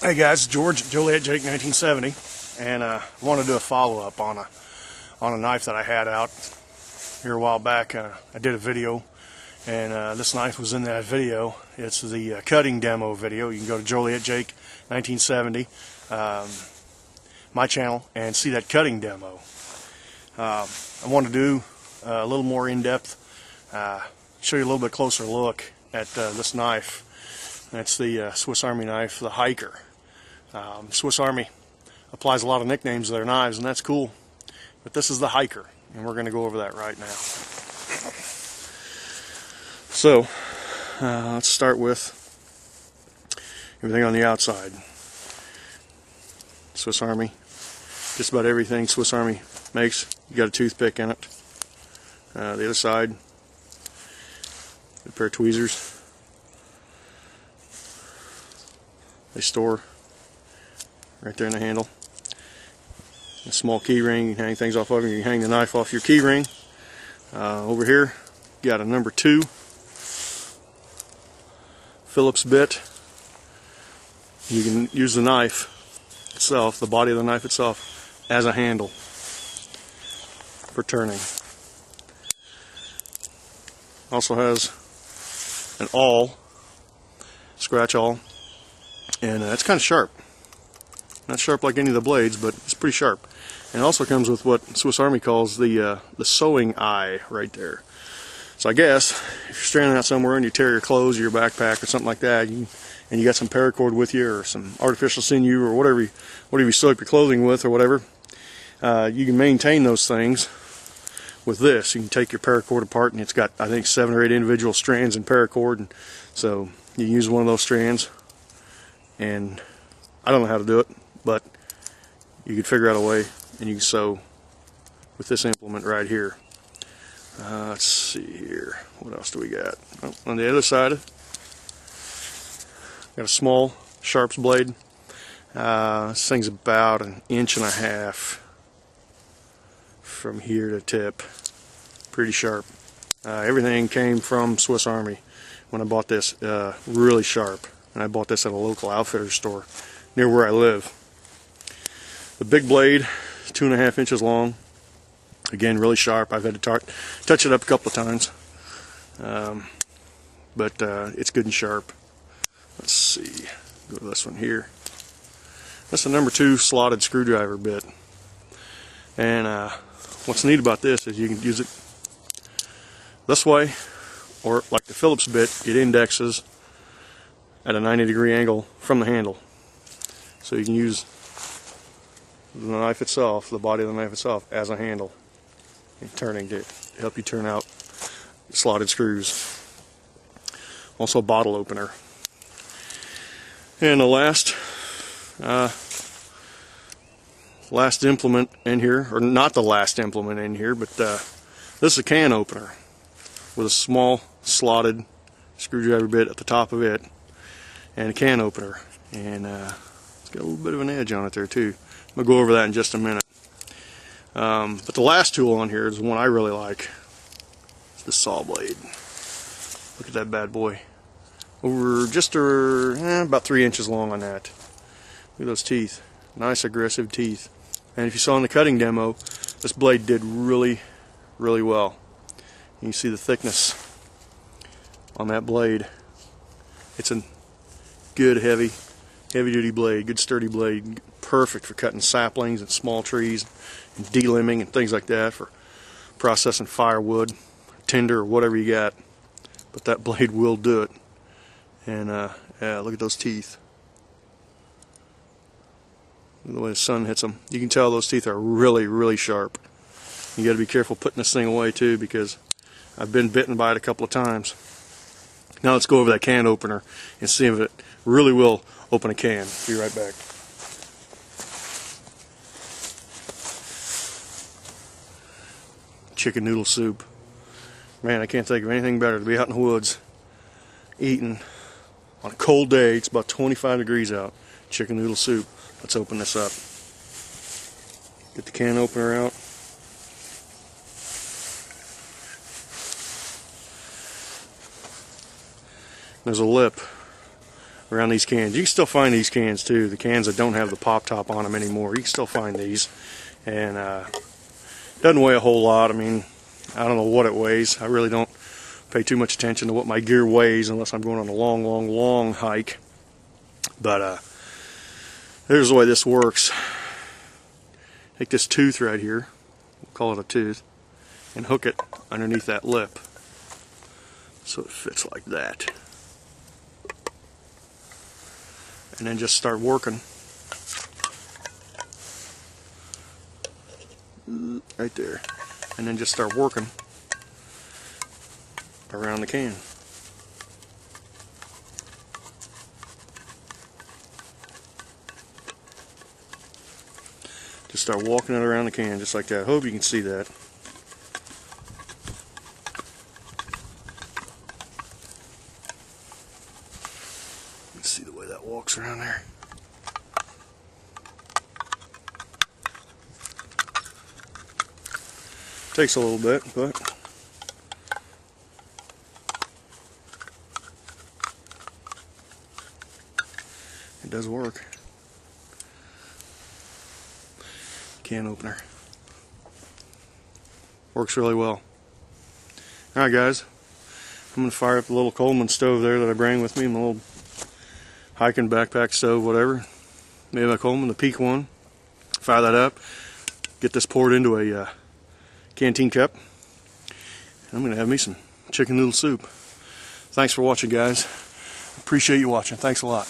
Hey guys, George, Joliet Jake 1970, and I want to do a follow-up on a knife that I had out here a while back. I did a video, and this knife was in that video. It's the cutting demo video. You can go to Joliet Jake 1970, my channel, and see that cutting demo. I want to do a little more in-depth, show you a little bit closer look at this knife. That's the Swiss Army knife, the Hiker. Swiss Army applies a lot of nicknames to their knives, and that's cool. But this is the Hiker, and we're going to go over that right now. So, let's start with everything on the outside. Swiss Army, just about everything Swiss Army makes, you got a toothpick in it. The other side, a pair of tweezers. They store right there in the handle. A small key ring, you can hang things off of it. You can hang the knife off your key ring. Over here, you got a number 2 Phillips bit. You can use the knife itself, the body of the knife itself, as a handle for turning. Also has an awl, scratch awl, and it's kind of sharp. Not sharp like any of the blades, but it's pretty sharp. And it also comes with what Swiss Army calls the sewing eye right there. So I guess if you're stranded out somewhere and you tear your clothes or your backpack or something like that, and you got some paracord with you or some artificial sinew or whatever you sew up your clothing with or whatever, you can maintain those things with this. You can take your paracord apart, and it's got, I think, 7 or 8 individual strands in paracord, and so you use one of those strands. And I don't know how to do it, but you could figure out a way, and you can sew with this implement right here. Let's see here. What else do we got? Oh, on the other side, got a small sharps blade. This thing's about 1.5 inches from here to tip. Pretty sharp. Everything came from Swiss Army when I bought this. Really sharp. And I bought this at a local outfitter store near where I live. The big blade, 2.5 inches long. Again, really sharp. I've had to touch it up a couple of times. But it's good and sharp. Let's see. Go to this one here. That's the number 2 slotted screwdriver bit. And what's neat about this is you can use it this way, or like the Phillips bit, it indexes at a 90-degree angle from the handle. So you can use the knife itself, the body of the knife itself, as a handle in turning to help you turn out slotted screws. Also a bottle opener. And the last implement in here, or not the last implement in here, but this is a can opener with a small slotted screwdriver bit at the top of it, and a can opener, and it's got a little bit of an edge on it there too. I'm going to go over that in just a minute. But the last tool on here is the one I really like. It's the saw blade. Look at that bad boy. Over just about 3 inches long on that. Look at those teeth. Nice aggressive teeth. And if you saw in the cutting demo, this blade did really, really well. You can see the thickness on that blade. It's a good heavy duty blade, good sturdy blade, perfect for cutting saplings and small trees and delimbing and things like that, for processing firewood, tinder, or whatever you got. But that blade will do it. And yeah, look at those teeth. The way the sun hits them, you can tell those teeth are really, really sharp. You got to be careful putting this thing away too, because I've been bitten by it a couple of times. Now let's go over that can opener and see if it really will open a can. Be right back. Chicken noodle soup. Man, I can't think of anything better to be out in the woods eating on a cold day. It's about 25 degrees out. Chicken noodle soup. Let's open this up. Get the can opener out. There's a lip around these cans. You can still find these cans too, the cans that don't have the pop top on them anymore. You can still find these, and doesn't weigh a whole lot. I mean, I don't know what it weighs. I really don't pay too much attention to what my gear weighs unless I'm going on a long hike. But here's the way this works. Take this tooth right here, we'll call it a tooth, and hook it underneath that lip so it fits like that. And then just start working. Right there. And then just start working around the can. Just start walking it around the can just like that. I hope you can see that. Let's see the way that walks around there. Takes a little bit, but it does work. Can opener. Works really well. Alright guys, I'm going to fire up the little Coleman stove there that I bring with me, my little hiking backpack stove, whatever. Made by Coleman, the Peak one. Fire that up, get this poured into a canteen cup. I'm going to have me some chicken noodle soup. Thanks for watching, guys. Appreciate you watching. Thanks a lot.